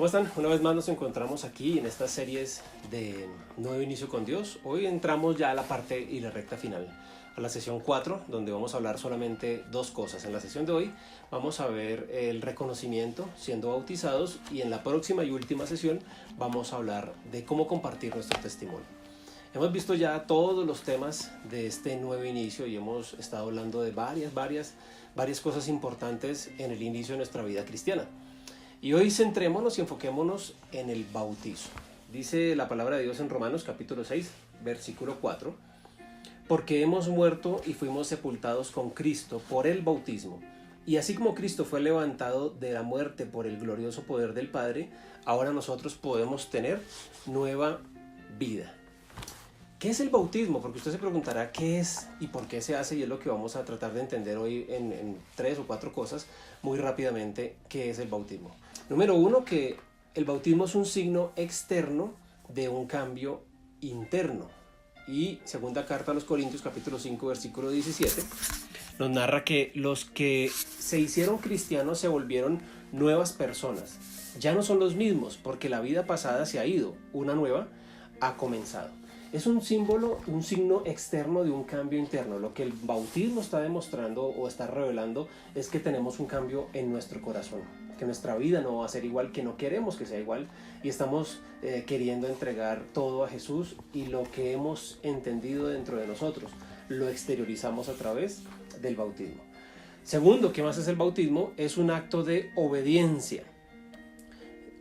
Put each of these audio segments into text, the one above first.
¿Cómo están? Una vez más nos encontramos aquí en estas series de Nuevo Inicio con Dios. Hoy entramos ya a la parte y la recta final, a la sesión 4, donde vamos a hablar solamente dos cosas. En la sesión de hoy vamos a ver el reconocimiento siendo bautizados, y en la próxima y última sesión vamos a hablar de cómo compartir nuestro testimonio. Hemos visto ya todos los temas de este nuevo inicio y hemos estado hablando de varias cosas importantes en el inicio de nuestra vida cristiana. Y hoy centrémonos y enfoquémonos en el bautizo. Dice la palabra de Dios en Romanos capítulo 6, versículo 4. Porque hemos muerto y fuimos sepultados con Cristo por el bautismo. Y así como Cristo fue levantado de la muerte por el glorioso poder del Padre, ahora nosotros podemos tener nueva vida. ¿Qué es el bautismo? Porque usted se preguntará qué es y por qué se hace, y es lo que vamos a tratar de entender hoy en 3 o 4 cosas muy rápidamente. ¿Qué es el bautismo? Número 1, que el bautismo es un signo externo de un cambio interno. Y segunda carta a los Corintios capítulo 5 versículo 17 nos narra que los que se hicieron cristianos se volvieron nuevas personas. Ya no son los mismos, porque la vida pasada se ha ido, una nueva ha comenzado. Es un símbolo, un signo externo de un cambio interno. Lo que el bautismo está demostrando o está revelando es que tenemos un cambio en nuestro corazón, que nuestra vida no va a ser igual, que no queremos que sea igual, y estamos queriendo entregar todo a Jesús, y lo que hemos entendido dentro de nosotros lo exteriorizamos a través del bautismo. Segundo, ¿qué más es el bautismo? Es un acto de obediencia.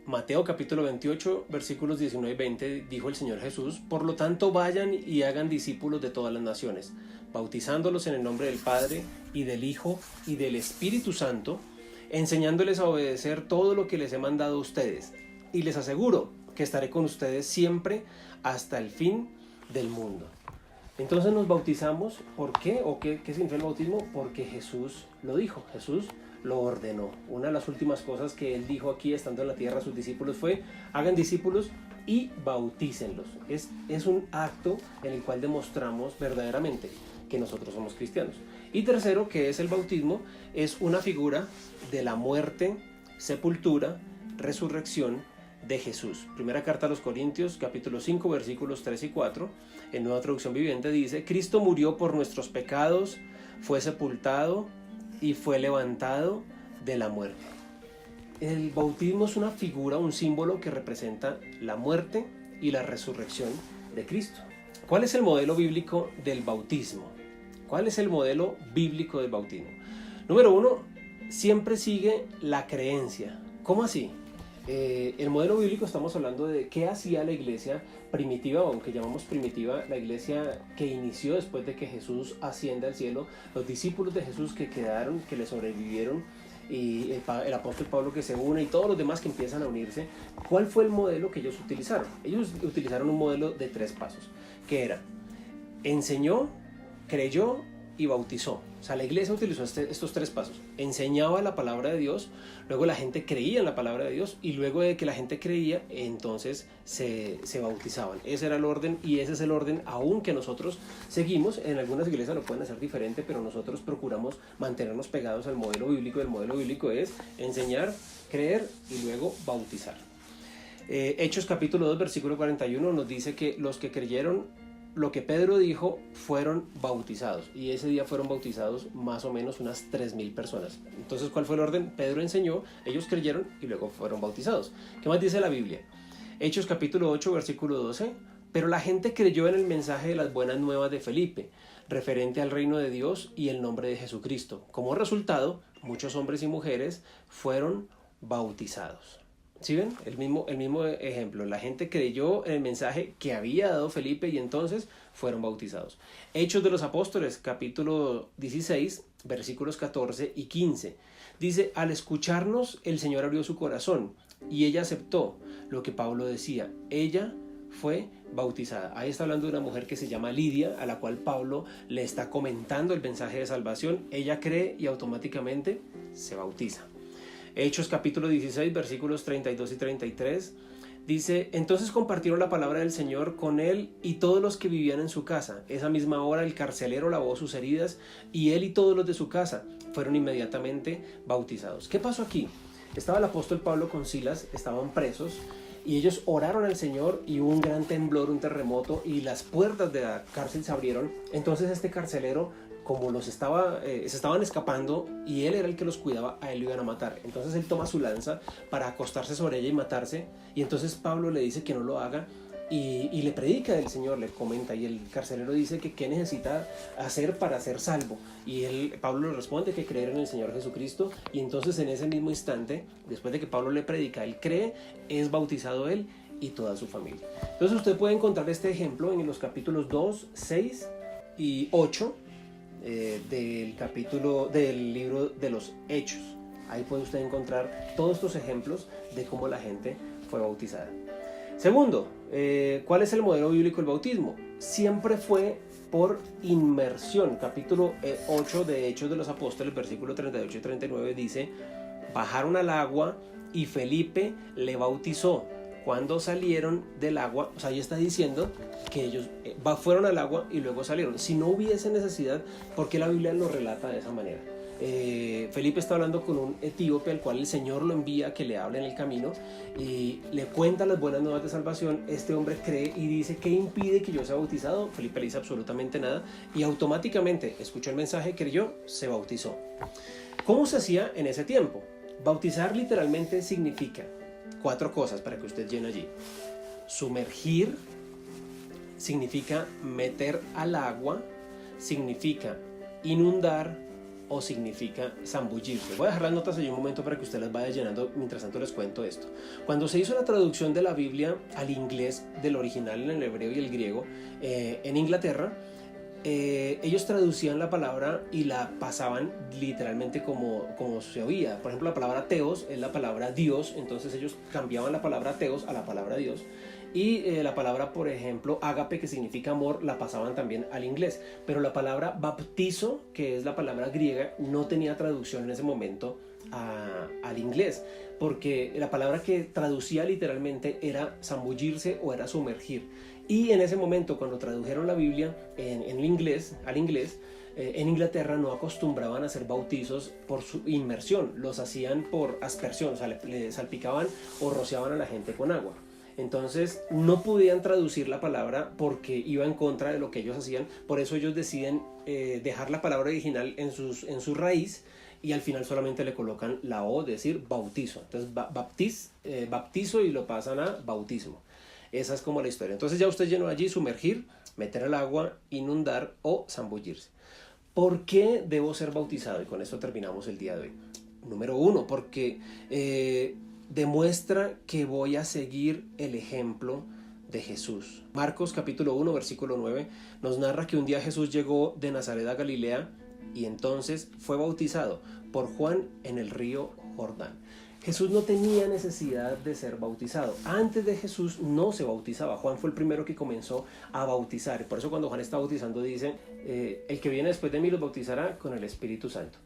Mateo capítulo 28 versículos 19 y 20 dijo el Señor Jesús: por lo tanto vayan y hagan discípulos de todas las naciones, bautizándolos en el nombre del Padre y del Hijo y del Espíritu Santo, enseñándoles a obedecer todo lo que les he mandado a ustedes, y les aseguro que estaré con ustedes siempre hasta el fin del mundo. Entonces nos bautizamos, ¿por qué? ¿O qué significa el bautismo? Porque Jesús lo dijo, Jesús lo ordenó. Una de las últimas cosas que él dijo aquí estando en la tierra a sus discípulos fue: hagan discípulos y bautícenlos. Es un acto en el cual demostramos verdaderamente que nosotros somos cristianos. Y tercero, que es el bautismo, es una figura de la muerte, sepultura, resurrección de Jesús. Primera carta a los Corintios capítulo 5 versículos 3 y 4, en Nueva Traducción Viviente dice: Cristo murió por nuestros pecados, fue sepultado y fue levantado de la muerte. El bautismo es una figura, un símbolo que representa la muerte y la resurrección de Cristo. ¿Cuál es el modelo bíblico del bautismo? ¿Cuál es el modelo bíblico del bautismo? Número 1, siempre sigue la creencia. ¿Cómo así? El modelo bíblico, estamos hablando de qué hacía la iglesia primitiva, o aunque llamamos primitiva, la iglesia que inició después de que Jesús asciende al cielo, los discípulos de Jesús que quedaron, que le sobrevivieron, y el apóstol Pablo que se une, y todos los demás que empiezan a unirse. ¿Cuál fue el modelo que ellos utilizaron? Ellos utilizaron un modelo de 3 pasos, que era: enseñó, creyó y bautizó. O sea, la iglesia utilizó estos 3 pasos. Enseñaba la palabra de Dios, luego la gente creía en la palabra de Dios, y luego de que la gente creía, entonces se bautizaban. Ese era el orden, y ese es el orden aún que nosotros seguimos. En algunas iglesias lo pueden hacer diferente, pero nosotros procuramos mantenernos pegados al modelo bíblico. El modelo bíblico es enseñar, creer y luego bautizar. Hechos capítulo 2 versículo 41 nos dice que los que creyeron lo que Pedro dijo fueron bautizados, y ese día fueron bautizados más o menos unas 3,000 personas. Entonces, ¿cuál fue el orden? Pedro enseñó, ellos creyeron y luego fueron bautizados. ¿Qué más dice la Biblia? Hechos capítulo 8 versículo 12: pero la gente creyó en el mensaje de las buenas nuevas de Felipe, referente al reino de Dios y el nombre de Jesucristo. Como resultado, muchos hombres y mujeres fueron bautizados. ¿Sí ven? El mismo ejemplo. La gente creyó en el mensaje que había dado Felipe y entonces fueron bautizados. Hechos de los Apóstoles, capítulo 16, versículos 14 y 15. Dice: al escucharnos, el Señor abrió su corazón y ella aceptó lo que Pablo decía. Ella fue bautizada. Ahí está hablando de una mujer que se llama Lidia, a la cual Pablo le está comentando el mensaje de salvación. Ella cree y automáticamente se bautiza. Hechos capítulo 16 versículos 32 y 33 dice: entonces compartieron la palabra del Señor con él y todos los que vivían en su casa. Esa misma hora el carcelero lavó sus heridas y él y todos los de su casa fueron inmediatamente bautizados. ¿Qué pasó aquí? Estaba el apóstol Pablo con Silas, estaban presos, y ellos oraron al Señor y hubo un gran temblor, un terremoto, y las puertas de la cárcel se abrieron. Entonces este carcelero, como se estaban escapando y él era el que los cuidaba, a él lo iban a matar. Entonces él toma su lanza para acostarse sobre ella y matarse, y entonces Pablo le dice que no lo haga, y le predica del Señor, le comenta, y el carcelero dice que qué necesita hacer para ser salvo, y Pablo le responde que creer en el Señor Jesucristo, y entonces en ese mismo instante, después de que Pablo le predica, él cree, es bautizado él y toda su familia. Entonces usted puede encontrar este ejemplo en los capítulos 2, 6 y 8 del libro de los Hechos. Ahí puede usted encontrar todos estos ejemplos de cómo la gente fue bautizada. Segundo, ¿cuál es el modelo bíblico del bautismo? Siempre fue por inmersión. Capítulo 8 de Hechos de los Apóstoles, versículo 38 y 39 dice: bajaron al agua y Felipe le bautizó. Cuando salieron del agua, o sea, ahí está diciendo que ellos fueron al agua y luego salieron. Si no hubiese necesidad, ¿por qué la Biblia lo relata de esa manera? Felipe está hablando con un etíope al cual el Señor lo envía a que le hable en el camino y le cuenta las buenas nuevas de salvación. Este hombre cree y dice: ¿qué impide que yo sea bautizado? Felipe le dice: absolutamente nada, y automáticamente escuchó el mensaje, creyó, se bautizó. ¿Cómo se hacía en ese tiempo? Bautizar literalmente significa 4 cosas para que usted llene allí. Sumergir significa meter al agua, significa inundar o significa zambullirse. Voy a dejar las notas allí un momento para que usted las vaya llenando, mientras tanto les cuento esto. Cuando se hizo la traducción de la Biblia al inglés del original, en el hebreo y el griego, en Inglaterra, ellos traducían la palabra y la pasaban literalmente como se oía. Por ejemplo, la palabra teos es la palabra Dios, entonces ellos cambiaban la palabra teos a la palabra Dios, y la palabra, por ejemplo, ágape, que significa amor, la pasaban también al inglés. Pero la palabra baptizo, que es la palabra griega, no tenía traducción en ese momento al inglés, porque la palabra que traducía literalmente era zambullirse o era sumergir. Y en ese momento, cuando tradujeron la Biblia al inglés, en Inglaterra no acostumbraban a hacer bautizos por su inmersión, los hacían por aspersión, o sea, le salpicaban o rociaban a la gente con agua. Entonces no podían traducir la palabra porque iba en contra de lo que ellos hacían. Por eso ellos deciden dejar la palabra original en su raíz, y al final solamente le colocan la O, decir bautizo. Entonces baptizo, y lo pasan a bautismo. Esa es como la historia. Entonces ya usted llenó allí: sumergir, meter al agua, inundar o zambullirse. ¿Por qué debo ser bautizado? Y con esto terminamos el día de hoy. Número 1, porque demuestra que voy a seguir el ejemplo de Jesús. Marcos capítulo 1 versículo 9 nos narra que un día Jesús llegó de Nazaret a Galilea y entonces fue bautizado por Juan en el río Jordán. Jesús no tenía necesidad de ser bautizado. Antes de Jesús no se bautizaba. Juan fue el primero que comenzó a bautizar. Por eso cuando Juan está bautizando dice: el que viene después de mí los bautizará con el Espíritu Santo.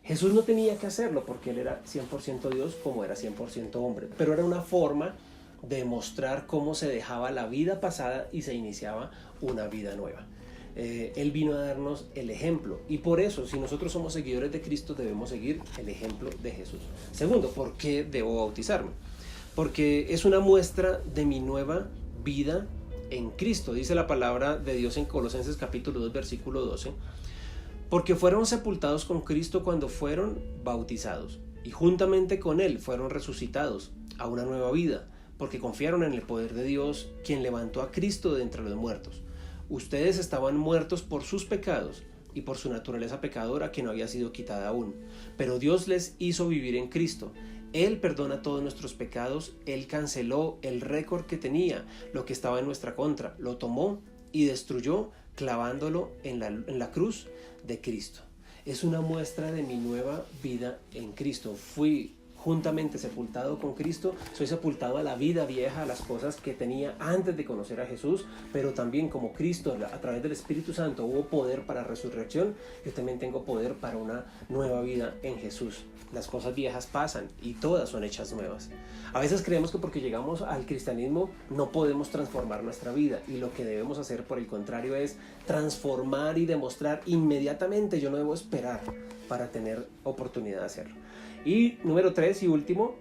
Jesús no tenía que hacerlo porque él era 100% Dios como era 100% hombre. Pero era una forma de mostrar cómo se dejaba la vida pasada y se iniciaba una vida nueva. Él vino a darnos el ejemplo, y por eso, si nosotros somos seguidores de Cristo, debemos seguir el ejemplo de Jesús. Segundo, ¿por qué debo bautizarme? Porque es una muestra de mi nueva vida en Cristo. Dice la palabra de Dios en Colosenses capítulo 2 versículo 12: porque fueron sepultados con Cristo cuando fueron bautizados, y juntamente con Él fueron resucitados a una nueva vida, porque confiaron en el poder de Dios, quien levantó a Cristo de entre los muertos. Ustedes estaban muertos por sus pecados y por su naturaleza pecadora que no había sido quitada aún, pero Dios les hizo vivir en Cristo. Él perdona todos nuestros pecados. Él canceló el récord que tenía, lo que estaba en nuestra contra, lo tomó y destruyó clavándolo en la cruz de Cristo. Es una muestra de mi nueva vida en Cristo. Fui juntamente sepultado con Cristo, soy sepultado a la vida vieja, a las cosas que tenía antes de conocer a Jesús, pero también como Cristo a través del Espíritu Santo hubo poder para resurrección, yo también tengo poder para una nueva vida en Jesús. Las cosas viejas pasan y todas son hechas nuevas. A veces creemos que porque llegamos al cristianismo no podemos transformar nuestra vida, y lo que debemos hacer por el contrario es transformar y demostrar inmediatamente. Yo no debo esperar para tener oportunidad de hacerlo. Y número 3 y último,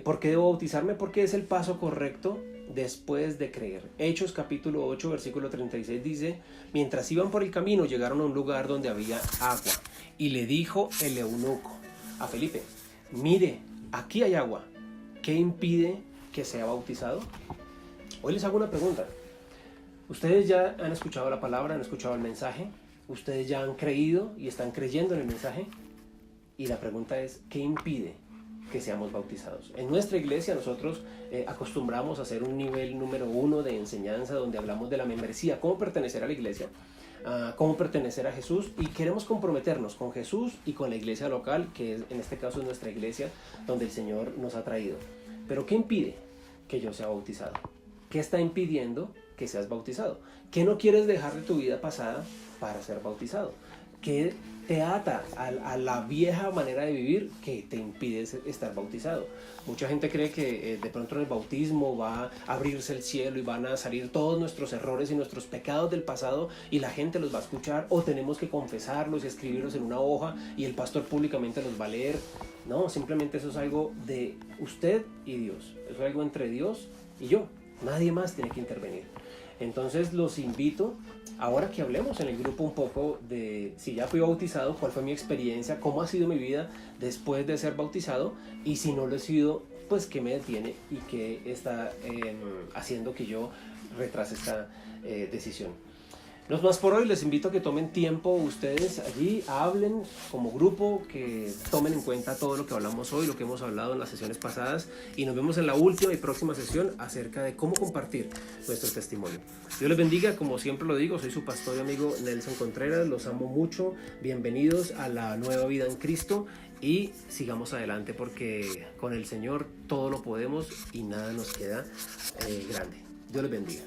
¿por qué debo bautizarme? Porque es el paso correcto después de creer. Hechos capítulo 8 versículo 36 dice: mientras iban por el camino llegaron a un lugar donde había agua, y le dijo el eunuco a Felipe: mire, aquí hay agua, ¿qué impide que sea bautizado? Hoy les hago una pregunta. Ustedes ya han escuchado la palabra, han escuchado el mensaje, ustedes ya han creído y están creyendo en el mensaje, y la pregunta es: ¿qué impide que seamos bautizados? En nuestra iglesia nosotros acostumbramos a hacer un nivel número 1 de enseñanza donde hablamos de la membresía, cómo pertenecer a la iglesia, cómo pertenecer a Jesús, y queremos comprometernos con Jesús y con la iglesia local, que es, en este caso es nuestra iglesia donde el Señor nos ha traído. Pero ¿qué impide que yo sea bautizado? ¿Qué está impidiendo que seas bautizado? ¿Qué no quieres dejar de tu vida pasada para ser bautizado? ¿Qué te ata a la vieja manera de vivir que te impide estar bautizado? Mucha gente cree que de pronto en el bautismo va a abrirse el cielo y van a salir todos nuestros errores y nuestros pecados del pasado y la gente los va a escuchar, o tenemos que confesarlos y escribirlos en una hoja y el pastor públicamente los va a leer. No, simplemente eso es algo de usted y Dios. Eso es algo entre Dios y yo. Nadie más tiene que intervenir. Entonces los invito, ahora que hablemos en el grupo un poco de si ya fui bautizado, cuál fue mi experiencia, cómo ha sido mi vida después de ser bautizado, y si no lo he sido, pues qué me detiene y qué está haciendo que yo retrase esta decisión. No es más por hoy, les invito a que tomen tiempo ustedes allí, hablen como grupo, que tomen en cuenta todo lo que hablamos hoy, lo que hemos hablado en las sesiones pasadas, y nos vemos en la última y próxima sesión acerca de cómo compartir nuestro testimonio. Dios les bendiga, como siempre lo digo, soy su pastor y amigo Nelson Contreras, los amo mucho, bienvenidos a la nueva vida en Cristo, y sigamos adelante porque con el Señor todo lo podemos y nada nos queda grande. Dios les bendiga.